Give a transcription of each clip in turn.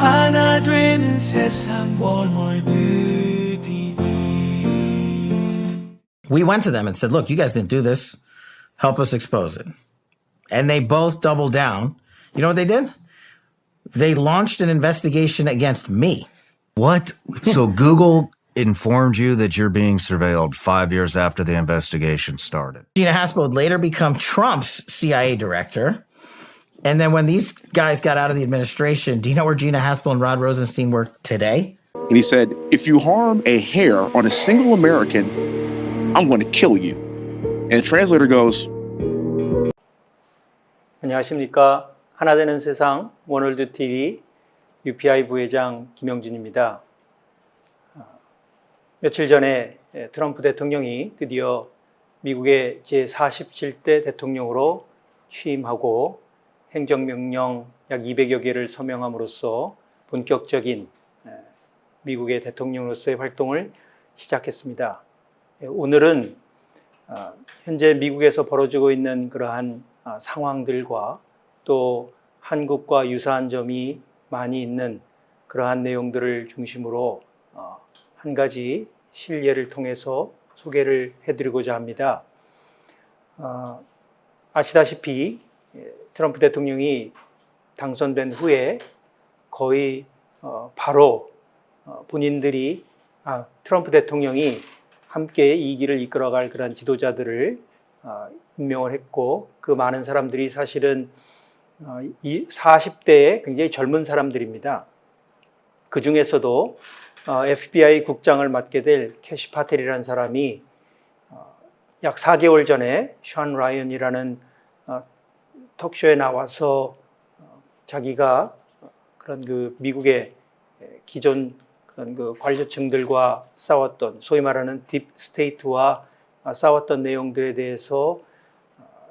하나 되는 세상 월드 TV. We went to them and said, look, you guys didn't do this. Help us expose it. And they both doubled down. You know what they did? They launched an investigation against me. What? So Google informed you that you're being surveilled 5 years after the investigation started. Gina Haspel would later become Trump's CIA director. And then when these guys got out of the administration, do you know where Gina Haspel and Rod Rosenstein work today? And he said, if you harm a hair on a single American, I'm going to kill you. And the translator goes, 안녕하십니까. 하나되는 세상 원월드 TV UPI 부회장 김영준입니다. 며칠 전에 트럼프 대통령이 드디어 미국의 제47대 대통령으로 취임하고 행정명령 약 200여 개를 서명함으로써 본격적인 미국의 대통령으로서의 활동을 시작했습니다. 오늘은 현재 미국에서 벌어지고 있는 그러한 상황들과 또 한국과 유사한 점이 많이 있는 그러한 내용들을 중심으로 한 가지 실례를 통해서 소개를 해드리고자 합니다. 아시다시피 트럼프 대통령이 당선된 후에 거의 바로 본인들이 트럼프 대통령이 함께 이 길을 이끌어갈 그런 지도자들을 임명을 했고 그 많은 사람들이 사실은 40대의 굉장히 젊은 사람들입니다. 그 중에서도 FBI 국장을 맡게 될 캐시 파텔이라는 사람이 약 4개월 전에 션 라이언이라는 톡쇼에 나와서 자기가 그런 그 미국의 기존 그런 그 관료층들과 싸웠던 소위 말하는 딥 스테이트와 싸웠던 내용들에 대해서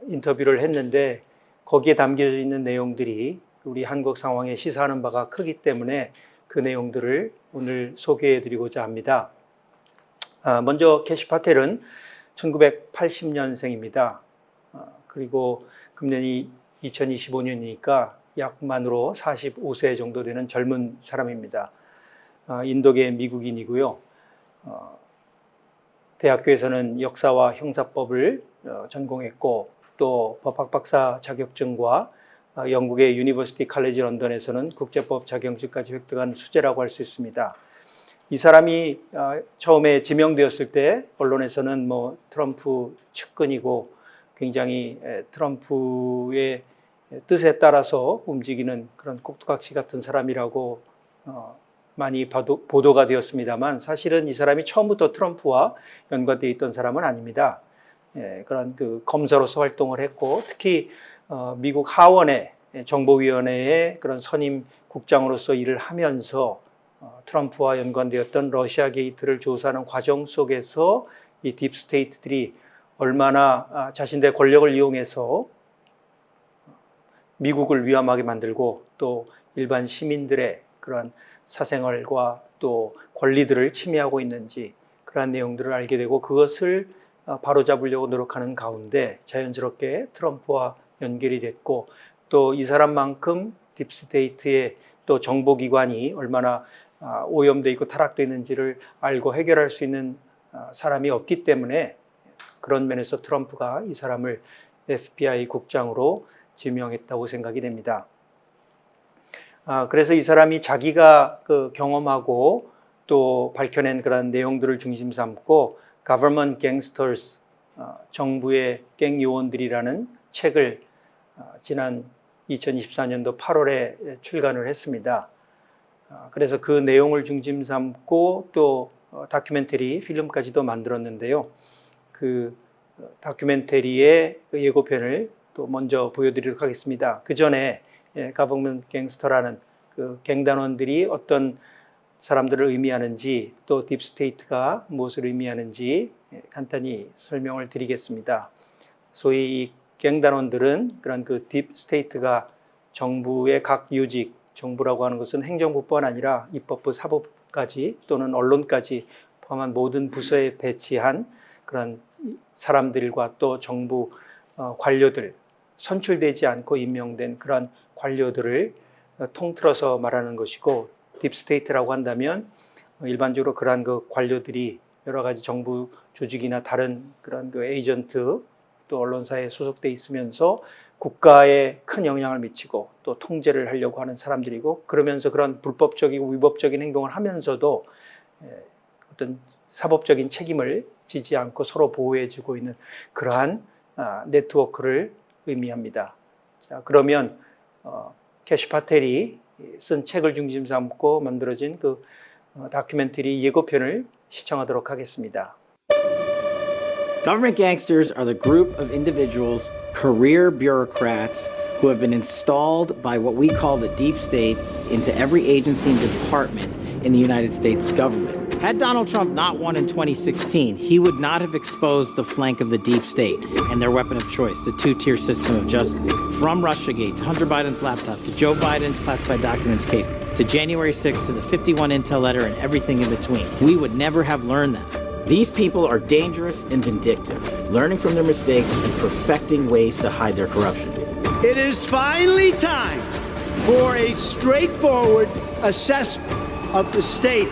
인터뷰를 했는데 거기에 담겨져 있는 내용들이 우리 한국 상황에 시사하는 바가 크기 때문에 그 내용들을 오늘 소개해 드리고자 합니다. 먼저 캐시 파텔은 1980년생입니다. 그리고 금년이 2025년이니까 약 만으로 45세 정도 되는 젊은 사람입니다. 인도계 미국인이고요. 대학교에서는 역사와 형사법을 전공했고 또 법학 박사 자격증과 영국의 유니버시티 칼리지 런던에서는 국제법 자격증까지 획득한 수재라고 할 수 있습니다. 이 사람이 처음에 지명되었을 때 언론에서는 뭐 트럼프 측근이고 굉장히 트럼프의 뜻에 따라서 움직이는 그런 꼭두각시 같은 사람이라고 많이 보도가 되었습니다만 사실은 이 사람이 처음부터 트럼프와 연관되어 있던 사람은 아닙니다. 그런 그 검사로서 활동을 했고 특히 미국 하원의 정보위원회의 그런 선임 국장으로서 일을 하면서 트럼프와 연관되었던 러시아 게이트를 조사하는 과정 속에서 이 딥스테이트들이 얼마나 자신들의 권력을 이용해서 미국을 위험하게 만들고 또 일반 시민들의 그런 사생활과 또 권리들을 침해하고 있는지 그러한 내용들을 알게 되고 그것을 바로잡으려고 노력하는 가운데 자연스럽게 트럼프와 연결이 됐고 또 이 사람만큼 딥스테이트의 또 정보기관이 얼마나 오염되어 있고 타락되어 있는지를 알고 해결할 수 있는 사람이 없기 때문에 그런 면에서 트럼프가 이 사람을 FBI 국장으로 지명했다고 생각이 됩니다. 그래서 이 사람이 자기가 그 경험하고 또 밝혀낸 그런 내용들을 중심 삼고 Government Gangsters, 정부의 갱 요원들이라는 책을 지난 2024년도 8월에 출간을 했습니다. 그래서 그 내용을 중심 삼고 또 다큐멘터리 필름까지도 만들었는데요. 그 다큐멘터리의 예고편을 또 먼저 보여드리도록 하겠습니다. 그 전에 Government Gangster라는 그 갱단원들이 어떤 사람들을 의미하는지 또 딥스테이트가 무엇을 의미하는지 간단히 설명을 드리겠습니다. 소위 이 갱단원들은 그런 그 딥스테이트가 정부의 각 요직, 정부라고 하는 것은 행정부뿐 아니라 입법부, 사법부까지 또는 언론까지 포함한 모든 부서에 배치한 그런 사람들과 또 정부 관료들, 선출되지 않고 임명된 그런 관료들을 통틀어서 말하는 것이고 딥스테이트라고 한다면 일반적으로 그러한 그 관료들이 여러 가지 정부 조직이나 다른 그런 그 에이전트 또 언론사에 소속돼 있으면서 국가에 큰 영향을 미치고 또 통제를 하려고 하는 사람들이고 그러면서 그런 불법적이고 위법적인 행동을 하면서도 어떤 사법적인 책임을 지지 않고 서로 보호해주고 있는 그러한 네트워크를 의미합니다. 자, 그러면 캐시 파텔이 쓴 책을 중심 삼고 만들어진 그 다큐멘터리 예고편을 시청하도록 하겠습니다. Government gangsters are the group of individuals, career bureaucrats, who have been installed by what we call the deep state into every agency and department in the United States government. Had Donald Trump not won in 2016, he would not have exposed the flank of the deep state and their weapon of choice, the two-tier system of justice. From Russiagate to Hunter Biden's laptop to Joe Biden's classified documents case to January 6th to the 51 Intel letter and everything in between. We would never have learned that. These people are dangerous and vindictive, learning from their mistakes and perfecting ways to hide their corruption. It is finally time for a straightforward assessment of the state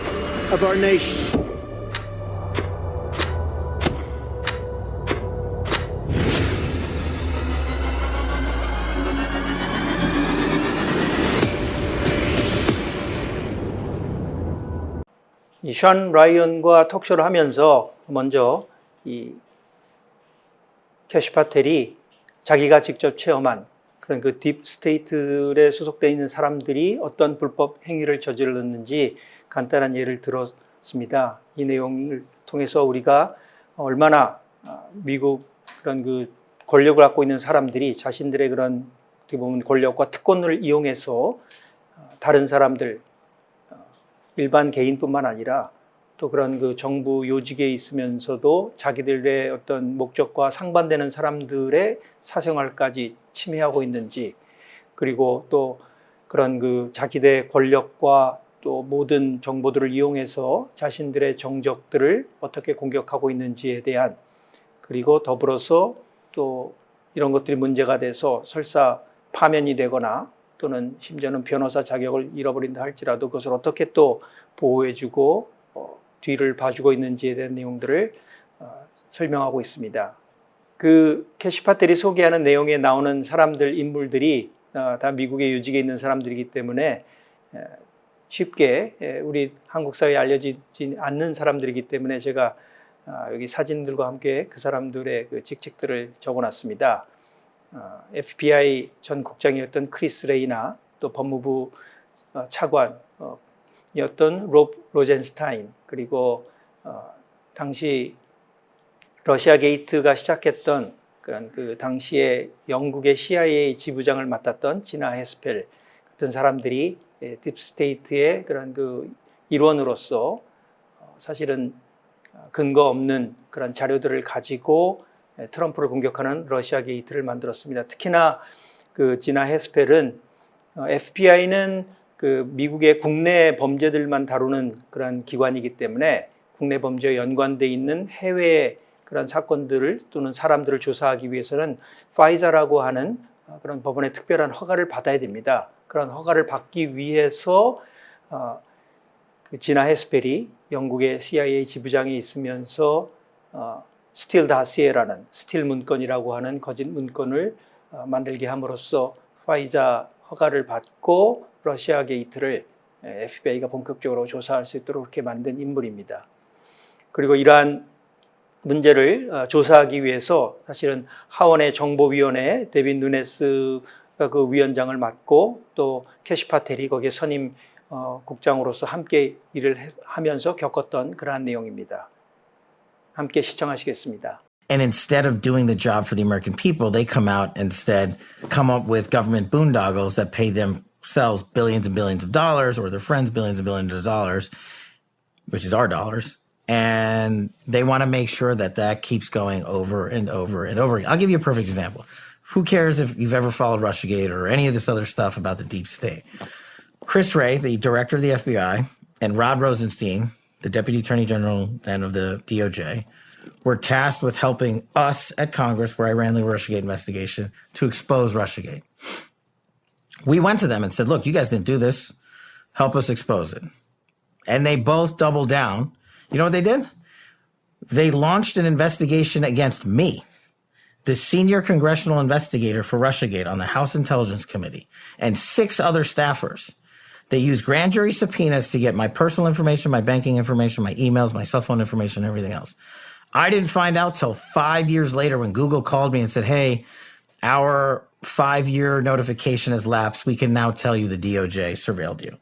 of our nation. 이 션 라이언과 톡쇼를 하면서 먼저 이 캐시 파텔이 자기가 직접 체험한 그런 그 딥스테이트에 소속되어 있는 사람들이 어떤 불법 행위를 저질렀는지 간단한 예를 들었습니다. 이 내용을 통해서 우리가 얼마나 미국 그런 그 권력을 갖고 있는 사람들이 자신들의 그런 어떻게 보면 권력과 특권을 이용해서 다른 사람들 일반 개인뿐만 아니라 또 그런 그 정부 요직에 있으면서도 자기들의 어떤 목적과 상반되는 사람들의 사생활까지 침해하고 있는지 그리고 또 그런 그 자기들의 권력과 또 모든 정보들을 이용해서 자신들의 정적들을 어떻게 공격하고 있는지에 대한 그리고 더불어서 또 이런 것들이 문제가 돼서 설사 파면이 되거나 또는 심지어는 변호사 자격을 잃어버린다 할지라도 그것을 어떻게 또 보호해주고 뒤를 봐주고 있는지에 대한 내용들을 설명하고 있습니다. 그 캐시 파텔이 소개하는 내용에 나오는 사람들, 인물들이 다 미국의 요직에 있는 사람들이기 때문에 쉽게 우리 한국 사회에 알려지지 않는 사람들이기 때문에 제가 여기 사진들과 함께 그 사람들의 그 직책들을 적어놨습니다. FBI 전 국장이었던 크리스 레이나 또 법무부 차관이었던 롭 로젠스타인 그리고 당시 러시아 게이트가 시작했던 그 당시에 영국의 CIA 지부장을 맡았던 지나 헤스펠 같은 사람들이 딥스테이트의 그런 그 일원으로서 사실은 근거 없는 그런 자료들을 가지고 트럼프를 공격하는 러시아 게이트를 만들었습니다. 특히나 그 지나 헤스펠은 FBI는 그 미국의 국내 범죄들만 다루는 그런 기관이기 때문에 국내 범죄에 연관돼 있는 해외 그런 사건들을 또는 사람들을 조사하기 위해서는 파이자라고 하는 그런 법원의 특별한 허가를 받아야 됩니다. 그런 허가를 받기 위해서 그 지나 헤스펠이 영국의 CIA 지부장에 있으면서 스틸 다시에라는 스틸 문건이라고 하는 거짓 문건을 만들게 함으로써 파이자 허가를 받고 러시아 게이트를 FBI가 본격적으로 조사할 수 있도록 그렇게 만든 인물입니다. 그리고 이러한 문제를 조사하기 위해서 사실은 하원의 정보위원회 데빈 누네스가 그 위원장을 맡고 또 캐시 파텔이 거기에 선임 국장으로서 함께 일을 하면서 겪었던 그러한 내용입니다. 함께 시청하시겠습니다. And instead of doing the job for the American people, they come up with government boondoggles that pay themselves billions and billions of dollars or their friends billions and billions of dollars, which is our dollars. And they want to make sure that that keeps going over and over and over again. I'll give you a perfect example. Who cares if you've ever followed Russiagate or any of this other stuff about the deep state? Chris Wray, the director of the FBI, and Rod Rosenstein, the Deputy Attorney General then of the DOJ, were tasked with helping us at Congress, where I ran the Russiagate investigation, to expose Russiagate. We went to them and said, look, you guys didn't do this. Help us expose it. And they both doubled down. You know what they did? They launched an investigation against me, the senior congressional investigator for Russiagate on the House Intelligence Committee, and 6 other staffers. They used grand jury subpoenas to get my personal information, my banking information, my emails, my cell phone information, everything else. I didn't find out till 5 years later when Google called me and said, hey, our 5-year notification has lapsed. We can now tell you the DOJ surveilled you.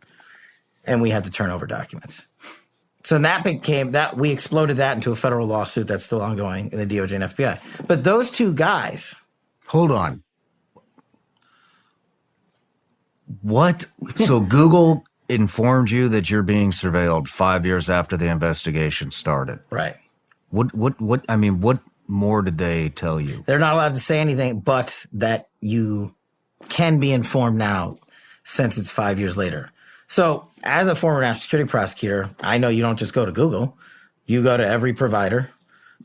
And we had to turn over documents. So that became that we exploded that into a federal lawsuit that's still ongoing in the DOJ and FBI. But those 2 guys. Hold on. What? So Google informed you that you're being surveilled 5 years after the investigation started. Right. What, I mean, what more did they tell you? They're not allowed to say anything, but that you can be informed now since it's 5 years later. So as a former national security prosecutor, I know you don't just go to Google. You go to every provider.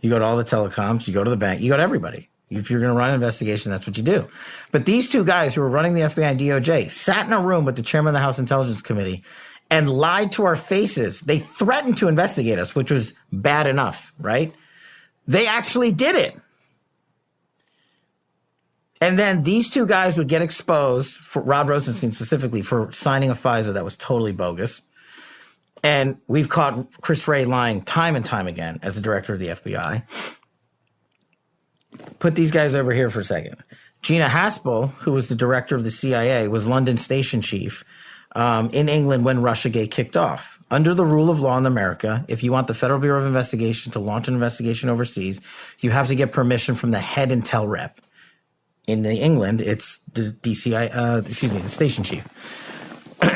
You go to all the telecoms. You go to the bank. You go to everybody. If you're going to run an investigation, that's what you do. But these 2 guys who were running the FBI and DOJ sat in a room with the chairman of the House Intelligence Committee and lied to our faces. They threatened to investigate us, which was bad enough, right? They actually did it. And then these 2 guys would get exposed, for Rod Rosenstein specifically, for signing a FISA that was totally bogus. And we've caught Chris Wray lying time and time again as the director of the FBI. Put these guys over here for a second. Gina Haspel, who was the director of the CIA, was London station chief in England when Russiagate kicked off. Under the rule of law in America, if you want the Federal Bureau of Investigation to launch an investigation overseas, you have to get permission from the head intel rep. In England, it's the the station chief.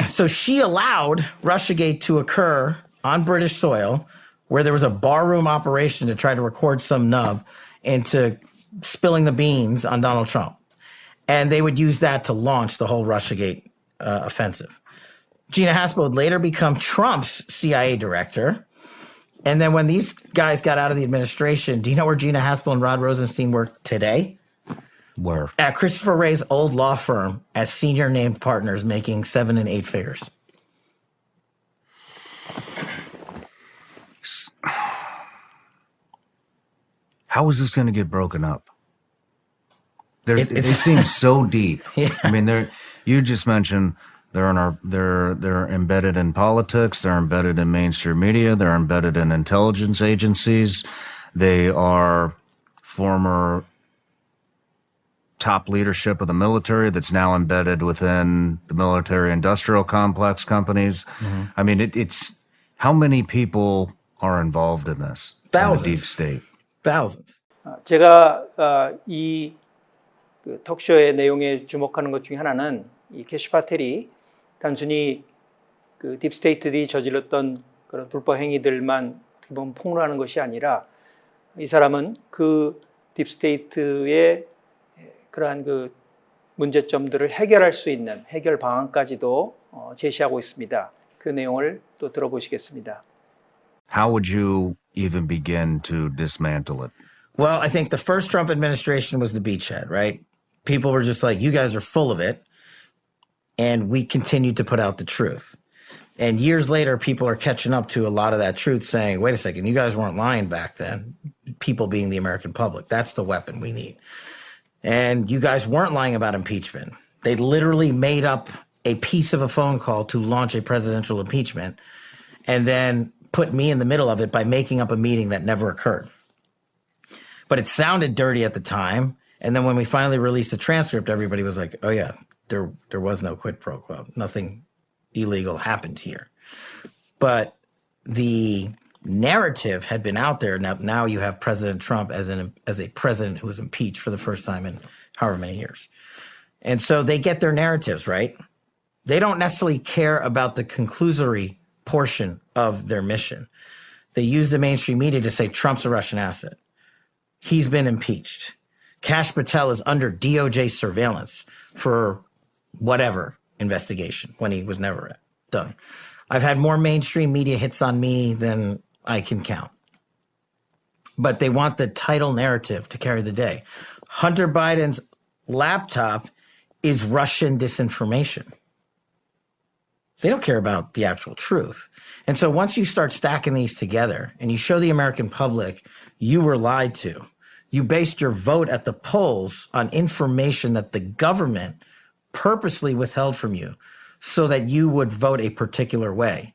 So she allowed Russiagate to occur on British soil, where there was a barroom operation to try to record some nub into spilling the beans on Donald Trump. And they would use that to launch the whole Russiagate offensive. Gina Haspel would later become Trump's CIA director. And then when these guys got out of the administration, do you know where Gina Haspel and Rod Rosenstein work today? Where? At Christopher Wray's old law firm as senior named partners, making 7 and 8 figures. How is this going to get broken up? They seem so deep. Yeah. I mean, you just mentioned they're embedded in politics. They're embedded in mainstream media. They're embedded in intelligence agencies. They are former top leadership of the military that's now embedded within the military industrial complex companies. Mm-hmm. I mean, it's how many people are involved in this? Thousands. In the deep state. Thousands. 제가 이 톡쇼의 내용에 주목하는 것 중에 하나는 이 캐시 파텔이 단순히 그 딥스테이트들이 저질렀던 그런 불법 행위들만 어떻게 보면 폭로하는 것이 아니라 이 사람은 그 딥스테이트의 그러한 그 문제점들을 해결할 수 있는 해결 방안까지도 제시하고 있습니다. 그 내용을 또 들어보시겠습니다. How would you even begin to dismantle it? Well, I think the first Trump administration was the beachhead, right? People were just like, you guys are full of it. And we continued to put out the truth. And years later, people are catching up to a lot of that truth, saying, wait a second, you guys weren't lying back then. People being the American public. That's the weapon we need. And you guys weren't lying about impeachment. They literally made up a piece of a phone call to launch a presidential impeachment and then put me in the middle of it by making up a meeting that never occurred. But it sounded dirty at the time. And then when we finally released the transcript, everybody was like, oh yeah, there was no quid pro quo. Nothing illegal happened here. But the narrative had been out there. Now you have President Trump as a president who was impeached for the first time in however many years. And so they get their narratives, right? They don't necessarily care about the conclusory portion of their mission. They use the mainstream media to say Trump's a Russian asset. He's been impeached. Kash Patel is under DOJ surveillance for whatever investigation when he was never done. I've had more mainstream media hits on me than I can count. But they want the title narrative to carry the day. Hunter Biden's laptop is Russian disinformation. They don't care about the actual truth. And so once you start stacking these together and you show the American public you were lied to, you based your vote at the polls on information that the government purposely withheld from you so that you would vote a particular way.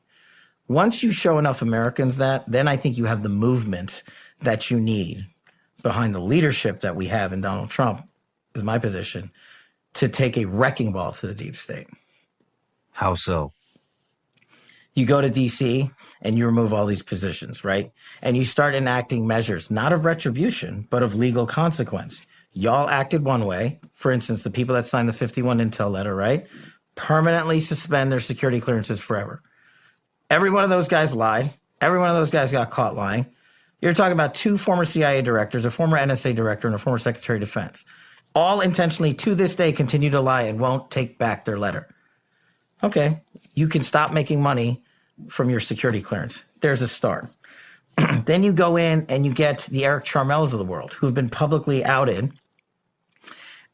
Once you show enough Americans that, then I think you have the movement that you need behind the leadership that we have in Donald Trump, is my position, to take a wrecking ball to the deep state. How so? You go to DC and you remove all these positions, right? And you start enacting measures, not of retribution, but of legal consequence. Y'all acted one way. For instance, the people that signed the 51 Intel letter, right? Permanently suspend their security clearances forever. Every one of those guys lied. Every one of those guys got caught lying. You're talking about 2 former CIA directors, a former NSA director, and a former Secretary of Defense. All intentionally, to this day, continue to lie and won't take back their letter. Okay, you can stop making money from your security clearance. There's a start. Then you go in and you get the Eric Charmels of the world, who've been publicly outed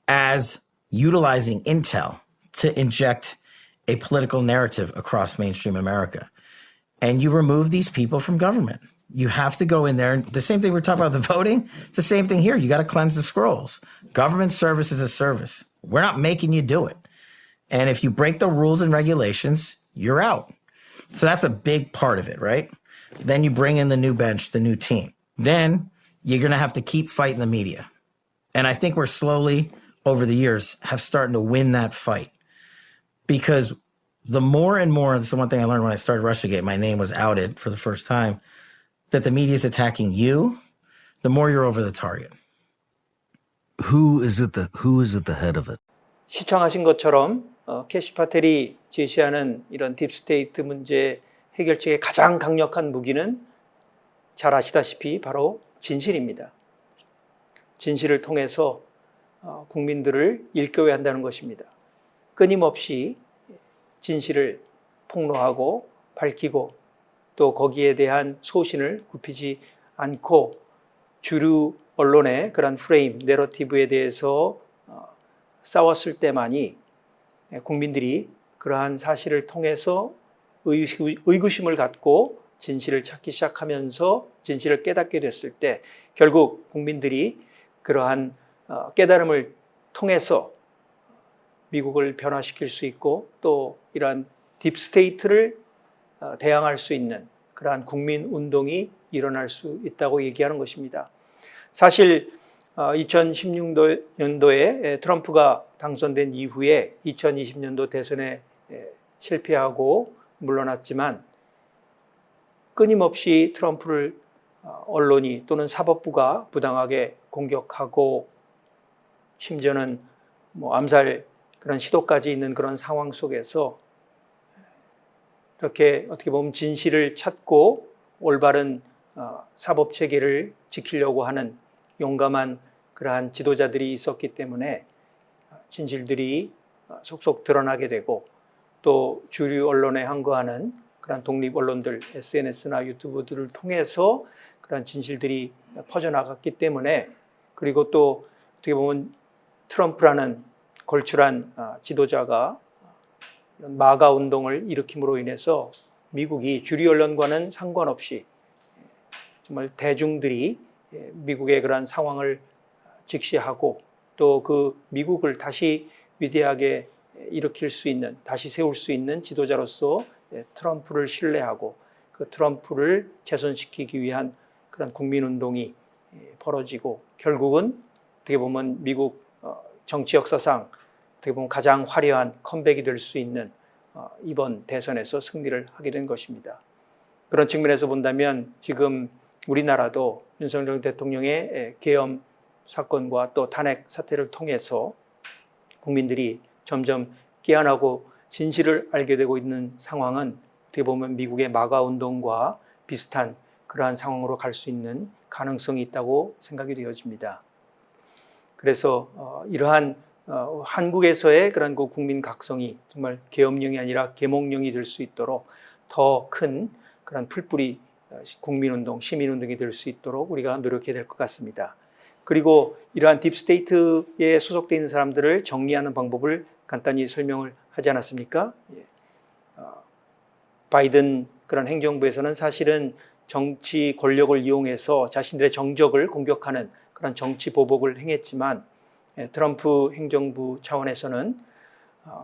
as utilizing intel to inject a political narrative across mainstream America. And you remove these people from government. You have to go in there. And the same thing we're talking about the voting, it's the same thing here. You got to cleanse the scrolls. Government service is a service. We're not making you do it. And if you break the rules and regulations, you're out. So that's a big part of it, right? Then you bring in the new bench, the new team. Then you're going to have to keep fighting the media. And I think we're slowly, over the years, have started to win that fight. Because the more and more, this is one thing I learned when I started Russiagate, my name was outed for the first time, that the media is attacking you, the more you're over the target. Who is at the head of it? 시청하신 것처럼 캐시 파텔이 제시하는 이런 딥스테이트 문제 해결책의 가장 강력한 무기는 잘 아시다시피 바로 진실입니다. 진실을 통해서 국민들을 일깨워야 한다는 것입니다. 끊임없이 진실을 폭로하고 밝히고 또 거기에 대한 소신을 굽히지 않고 주류 언론의 그런 프레임, 내러티브에 대해서 싸웠을 때만이 국민들이 그러한 사실을 통해서 의구심을 갖고 진실을 찾기 시작하면서 진실을 깨닫게 됐을 때 결국 국민들이 그러한 깨달음을 통해서 미국을 변화시킬 수 있고 또 이러한 딥스테이트를 대항할 수 있는 그러한 국민운동이 일어날 수 있다고 얘기하는 것입니다. 사실 2016년도에 트럼프가 당선된 이후에 2020년도 대선에 실패하고 물러났지만 끊임없이 트럼프를 언론이 또는 사법부가 부당하게 공격하고 심지어는 암살 그런 시도까지 있는 그런 상황 속에서 이렇게 어떻게 보면 진실을 찾고 올바른 사법 체계를 지키려고 하는 용감한 그러한 지도자들이 있었기 때문에 진실들이 속속 드러나게 되고 또 주류 언론에 항거하는 그런 독립 언론들, SNS나 유튜브들을 통해서 그런 진실들이 퍼져나갔기 때문에 그리고 또 어떻게 보면 트럼프라는 걸출한 지도자가 마가 운동을 일으킴으로 인해서 미국이 주류 언론과는 상관없이 정말 대중들이 미국의 그러한 상황을 직시하고 또 그 미국을 다시 위대하게 일으킬 수 있는, 다시 세울 수 있는 지도자로서 트럼프를 신뢰하고 그 트럼프를 재선시키기 위한 그런 국민운동이 벌어지고 결국은 어떻게 보면 미국 정치 역사상 어떻게 보면 가장 화려한 컴백이 될 수 있는 이번 대선에서 승리를 하게 된 것입니다. 그런 측면에서 본다면 지금 우리나라도 윤석열 대통령의 계엄 사건과 또 탄핵 사태를 통해서 국민들이 점점 깨어나고 진실을 알게 되고 있는 상황은 어떻게 보면 미국의 마가 운동과 비슷한 그러한 상황으로 갈 수 있는 가능성이 있다고 생각이 되어집니다. 그래서 이러한 한국에서의 그런 그 국민 각성이 정말 계엄령이 아니라 계몽령이 될 수 있도록 더 큰 그런 풀뿌리 국민운동, 시민운동이 될 수 있도록 우리가 노력해야 될 것 같습니다. 그리고 이러한 딥스테이트에 소속되어 있는 사람들을 정리하는 방법을 간단히 설명을 하지 않았습니까? 바이든 그런 행정부에서는 사실은 정치 권력을 이용해서 자신들의 정적을 공격하는 그런 정치 보복을 행했지만 트럼프 행정부 차원에서는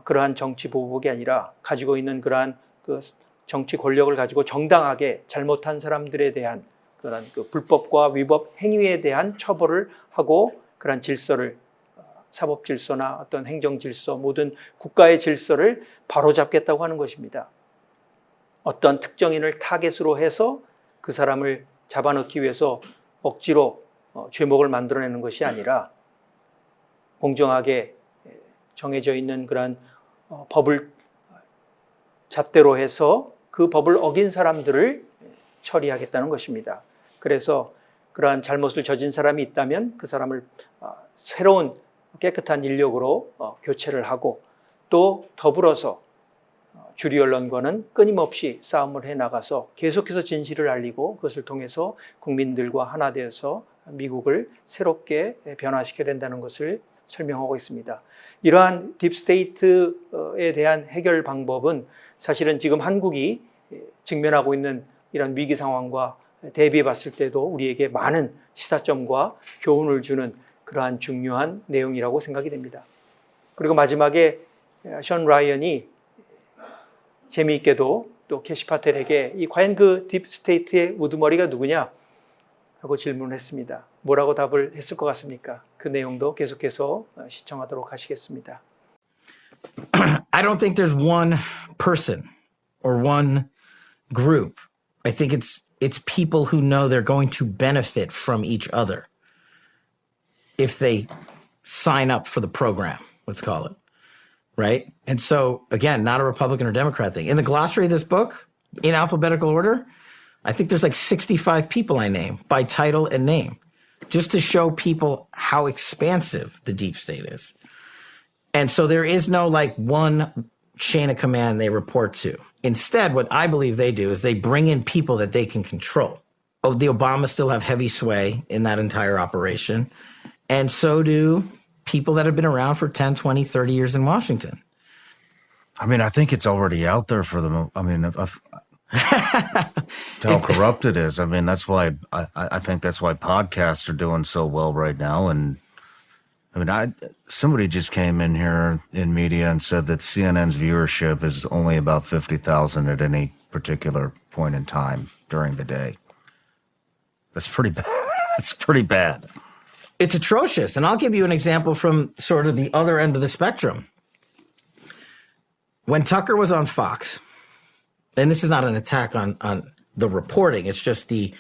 그러한 정치 보복이 아니라 가지고 있는 그러한 그 정치 권력을 가지고 정당하게 잘못한 사람들에 대한 그런 그 불법과 위법 행위에 대한 처벌을 하고 그런 질서를 사법 질서나 어떤 행정 질서 모든 국가의 질서를 바로잡겠다고 하는 것입니다. 어떤 특정인을 타겟으로 해서 그 사람을 잡아넣기 위해서 억지로 죄목을 만들어내는 것이 아니라 공정하게 정해져 있는 그런 법을 잣대로 해서 그 법을 어긴 사람들을 처리하겠다는 것입니다. 그래서 그러한 잘못을 저진 사람이 있다면 그 사람을 새로운 깨끗한 인력으로 교체를 하고 또 더불어서 주류 언론과는 끊임없이 싸움을 해나가서 계속해서 진실을 알리고 그것을 통해서 국민들과 하나 되어서 미국을 새롭게 변화시켜야 된다는 것을 설명하고 있습니다. 이러한 딥스테이트에 대한 해결 방법은 사실은 지금 한국이 직면하고 있는 이런 위기 상황과 대비해 봤을 때도 우리에게 많은 시사점과 교훈을 주는 그러한 중요한 내용이라고 생각이 됩니다. 그리고 마지막에 션 라이언이 재미있게도 또 캐시 파텔에게 과연 그 딥스테이트의 우두머리가 누구냐 하고 질문을 했습니다. 뭐라고 답을 했을 것 같습니까? 그 내용도 계속해서 시청하도록 하시겠습니다. I don't think there's one person or one group. I think it's people who know they're going to benefit from each other if they sign up for the program, let's call it. Right? And so, again, not a Republican or Democrat thing. In the glossary of this book, in alphabetical order, I think there's like 65 people I name by title and name, just to show people how expansive the deep state is. And so there is no like one chain of command they report to. Instead, what I believe they do is they bring in people that they can control. Oh, the Obamas still have heavy sway in that entire operation. And so do people that have been around for 10, 20, 30 years in Washington. I mean, I think it's already out there for them. I mean, how corrupt it is. I mean, that's why I think that's why podcasts are doing so well right now. And I mean, somebody just came in here in media and said that CNN's viewership is only about 50,000 at any particular point in time during the day. That's pretty bad. That's pretty bad. It's atrocious. And I'll give you an example from sort of the other end of the spectrum. When Tucker was on Fox, and this is not an attack on the reporting, it's just the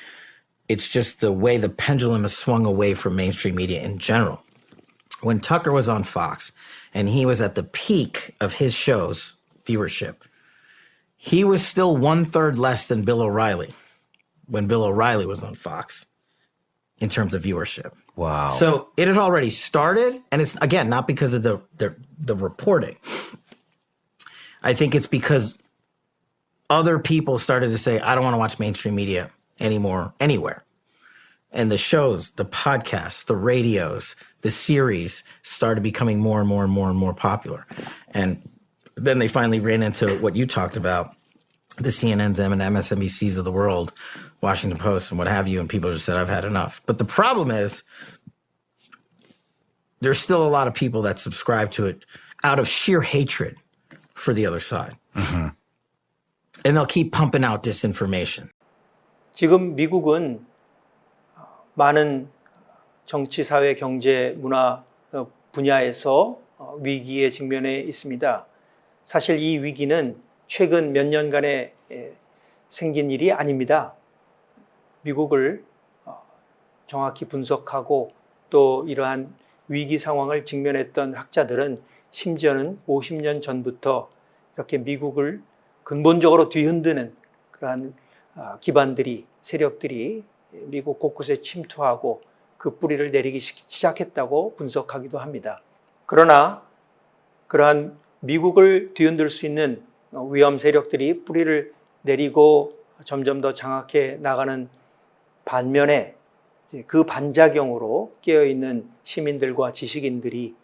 way the pendulum has swung away from mainstream media in general. When Tucker was on Fox and he was at the peak of his show's viewership, he was still 1/3 less than Bill O'Reilly when Bill O'Reilly was on Fox in terms of viewership. Wow. So it had already started, and it's, again, not because of the reporting. I think it's because other people started to say, I don't want to watch mainstream media anymore, anywhere. And the shows, the podcasts, the radios, the series started becoming more and more and more and more popular. And then they finally ran into what you talked about, the CNNs and MSNBCs of the world, Washington Post and what have you, and people just said, I've had enough. But the problem is, there's still a lot of people that subscribe to it out of sheer hatred for the other side. Mm-hmm. And they'll keep pumping out disinformation. 지금 미국은 많은 정치, 사회, 경제, 문화 분야에서 위기에 직면해 있습니다. 사실 이 위기는 최근 몇 년간에 생긴 일이 아닙니다. 미국을 정확히 분석하고 또 이러한 위기 상황을 직면했던 학자들은 심지어는 50년 전부터 이렇게 미국을 근본적으로 뒤흔드는 그러한 기반들이, 세력들이 미국 곳곳에 침투하고 그 뿌리를 내리기 시작했다고 분석하기도 합니다. 그러나 그러한 미국을 뒤흔들 수 있는 위험 세력들이 뿌리를 내리고 점점 더 장악해 나가는 반면에 그 반작용으로 깨어있는 시민들과 지식인들이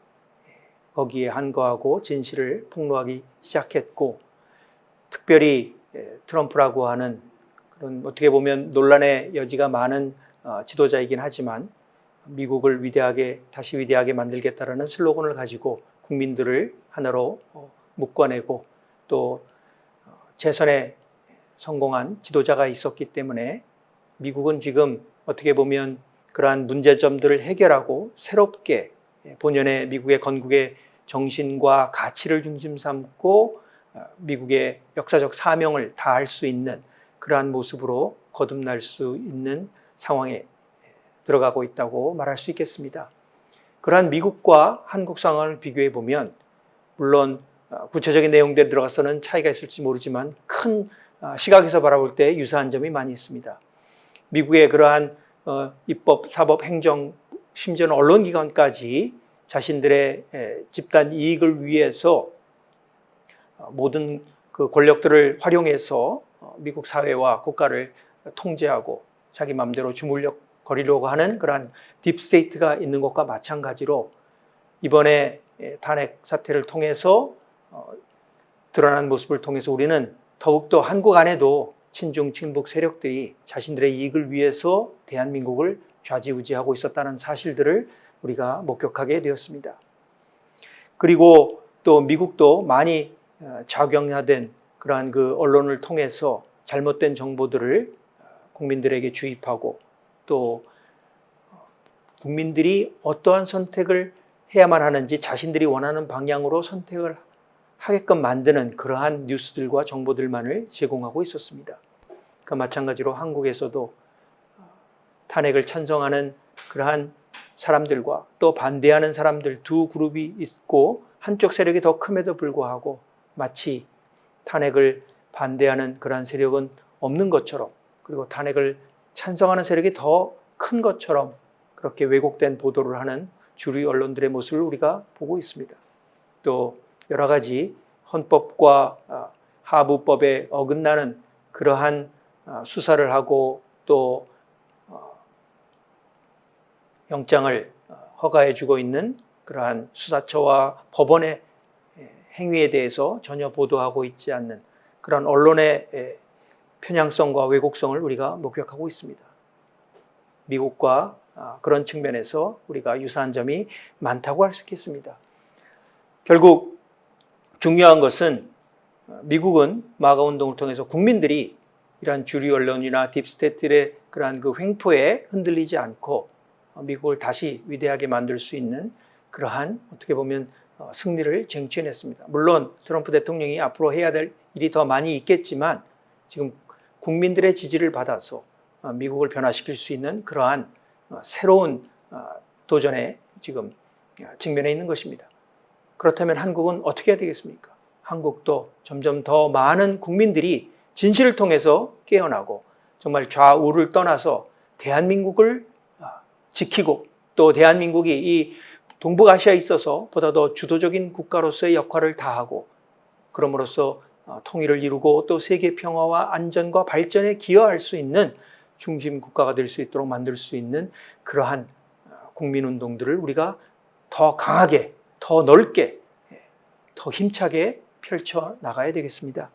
거기에 한거하고 진실을 폭로하기 시작했고, 특별히 트럼프라고 하는 그런 어떻게 보면 논란의 여지가 많은 지도자이긴 하지만 미국을 다시 위대하게 만들겠다라는 슬로건을 가지고 국민들을 하나로 묶어내고 또 재선에 성공한 지도자가 있었기 때문에 미국은 지금 어떻게 보면 그러한 문제점들을 해결하고 새롭게 본연의 미국의 건국의 정신과 가치를 중심 삼고 미국의 역사적 사명을 다할 수 있는 그러한 모습으로 거듭날 수 있는 상황에 들어가고 있다고 말할 수 있겠습니다. 그러한 미국과 한국 상황을 비교해 보면 물론 구체적인 내용들에 들어가서는 차이가 있을지 모르지만 큰 시각에서 바라볼 때 유사한 점이 많이 있습니다. 미국의 그러한 입법, 사법, 행정, 심지어는 언론기관까지 자신들의 집단 이익을 위해서 모든 그 권력들을 활용해서 미국 사회와 국가를 통제하고 자기 마음대로 주물럭거리려고 하는 그러한 딥스테이트가 있는 것과 마찬가지로 이번에 탄핵 사태를 통해서 드러난 모습을 통해서 우리는 더욱더 한국 안에도 친중 친북 세력들이 자신들의 이익을 위해서 대한민국을 좌지우지하고 있었다는 사실들을 우리가 목격하게 되었습니다. 그리고 또 미국도 많이 작용화된 그러한 그 언론을 통해서 잘못된 정보들을 국민들에게 주입하고 또 국민들이 어떠한 선택을 해야만 하는지 자신들이 원하는 방향으로 선택을 하게끔 만드는 그러한 뉴스들과 정보들만을 제공하고 있었습니다. 그 마찬가지로 한국에서도 탄핵을 찬성하는 그러한 사람들과 또 반대하는 사람들 두 그룹이 있고 한쪽 세력이 더 큼에도 불구하고 마치 탄핵을 반대하는 그러한 세력은 없는 것처럼 그리고 탄핵을 찬성하는 세력이 더 큰 것처럼 그렇게 왜곡된 보도를 하는 주류 언론들의 모습을 우리가 보고 있습니다. 또 여러 가지 헌법과 하부법에 어긋나는 그러한 수사를 하고 또 영장을 허가해 주고 있는 그러한 수사처와 법원의 행위에 대해서 전혀 보도하고 있지 않는 그런 언론의 편향성과 왜곡성을 우리가 목격하고 있습니다. 미국과 그런 측면에서 우리가 유사한 점이 많다고 할 수 있겠습니다. 결국 중요한 것은 미국은 마가 운동을 통해서 국민들이 이러한 주류 언론이나 딥스테이트의 그러한 그 횡포에 흔들리지 않고 미국을 다시 위대하게 만들 수 있는 그러한 어떻게 보면 승리를 쟁취해냈습니다. 물론 트럼프 대통령이 앞으로 해야 될 일이 더 많이 있겠지만 지금 국민들의 지지를 받아서 미국을 변화시킬 수 있는 그러한 새로운 도전에 지금 직면해 있는 것입니다. 그렇다면 한국은 어떻게 해야 되겠습니까? 한국도 점점 더 많은 국민들이 진실을 통해서 깨어나고 정말 좌우를 떠나서 대한민국을 지키고 또 대한민국이 이 동북아시아에 있어서 보다 더 주도적인 국가로서의 역할을 다하고 그럼으로써 통일을 이루고 또 세계 평화와 안전과 발전에 기여할 수 있는 중심 국가가 될 수 있도록 만들 수 있는 그러한 국민운동들을 우리가 더 강하게, 더 넓게, 더 힘차게 펼쳐 나가야 되겠습니다.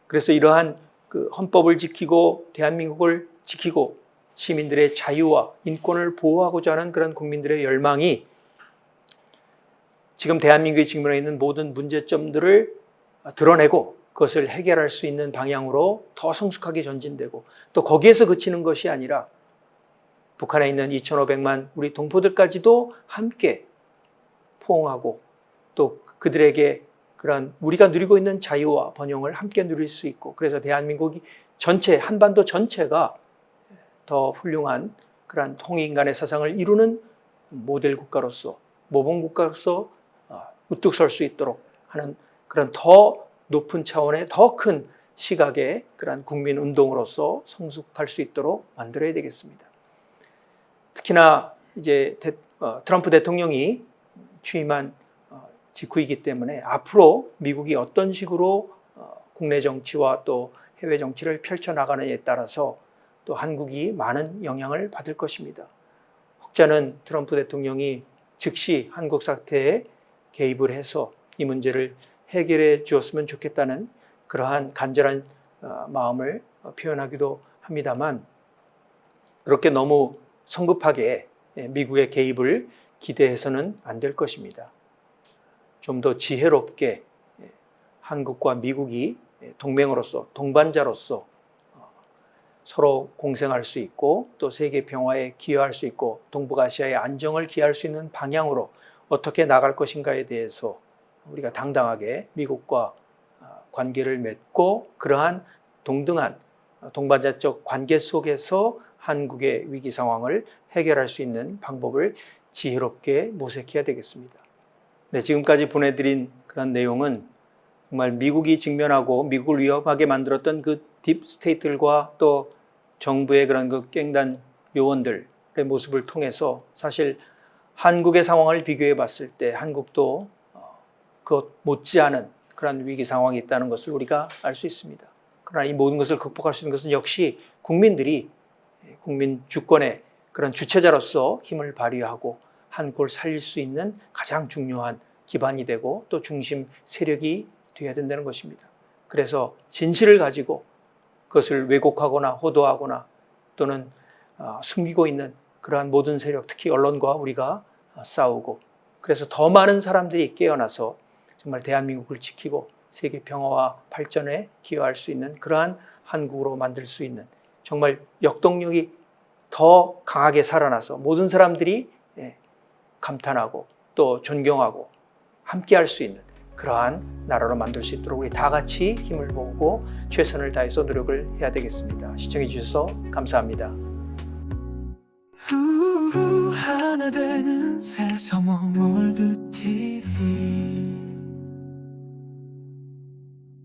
그래서 이러한 그 헌법을 지키고 대한민국을 지키고 시민들의 자유와 인권을 보호하고자 하는 그런 국민들의 열망이 지금 대한민국이 직면해 있는 모든 문제점들을 드러내고 그것을 해결할 수 있는 방향으로 더 성숙하게 전진되고 또 거기에서 그치는 것이 아니라 북한에 있는 2,500만 우리 동포들까지도 함께 포옹하고 또 그들에게 그런 우리가 누리고 있는 자유와 번영을 함께 누릴 수 있고 그래서 대한민국이 전체 한반도 전체가 더 훌륭한 그런 통일인간의 사상을 이루는 모델 국가로서 모범 국가로서 우뚝 설 수 있도록 하는 그런 더 높은 차원의 더 큰 시각의 그런 국민 운동으로서 성숙할 수 있도록 만들어야 되겠습니다. 특히나 이제 트럼프 대통령이 취임한 직후이기 때문에 앞으로 미국이 어떤 식으로 국내 정치와 또 해외 정치를 펼쳐 나가느냐에 따라서 또 한국이 많은 영향을 받을 것입니다. 혹자는 트럼프 대통령이 즉시 한국 사태에 개입을 해서 이 문제를 해결해 주었으면 좋겠다는 그러한 간절한 마음을 표현하기도 합니다만, 그렇게 너무 성급하게 미국의 개입을 기대해서는 안 될 것입니다. 좀 더 지혜롭게 한국과 미국이 동맹으로서, 동반자로서 서로 공생할 수 있고 또 세계 평화에 기여할 수 있고 동북아시아의 안정을 기여할 수 있는 방향으로 어떻게 나갈 것인가에 대해서 우리가 당당하게 미국과 관계를 맺고 그러한 동등한 동반자적 관계 속에서 한국의 위기 상황을 해결할 수 있는 방법을 지혜롭게 모색해야 되겠습니다. 네, 지금까지 보내드린 그런 내용은 정말 미국이 직면하고 미국을 위협하게 만들었던 그 딥스테이트들과 또 정부의 그런 그 깽단 요원들의 모습을 통해서 사실 한국의 상황을 비교해 봤을 때 한국도 그것 못지않은 그런 위기 상황이 있다는 것을 우리가 알 수 있습니다. 그러나 이 모든 것을 극복할 수 있는 것은 역시 국민들이 국민 주권의 그런 주체자로서 힘을 발휘하고 한국을 살릴 수 있는 가장 중요한 기반이 되고 또 중심 세력이 되어야 된다는 것입니다. 그래서 진실을 가지고 그것을 왜곡하거나 호도하거나 또는 숨기고 있는 그러한 모든 세력, 특히 언론과 우리가 싸우고, 그래서 더 많은 사람들이 깨어나서 정말 대한민국을 지키고 세계 평화와 발전에 기여할 수 있는 그러한 한국으로 만들 수 있는 정말 역동력이 더 강하게 살아나서 모든 사람들이 감탄하고 또 존경하고 함께 할 수 있는 그러한 나라로 만들 수 있도록 우리 다 같이 힘을 모으고 최선을 다해서 노력을 해야 되겠습니다. 시청해 주셔서 감사합니다. 하나 되는 새삼원 월드 TV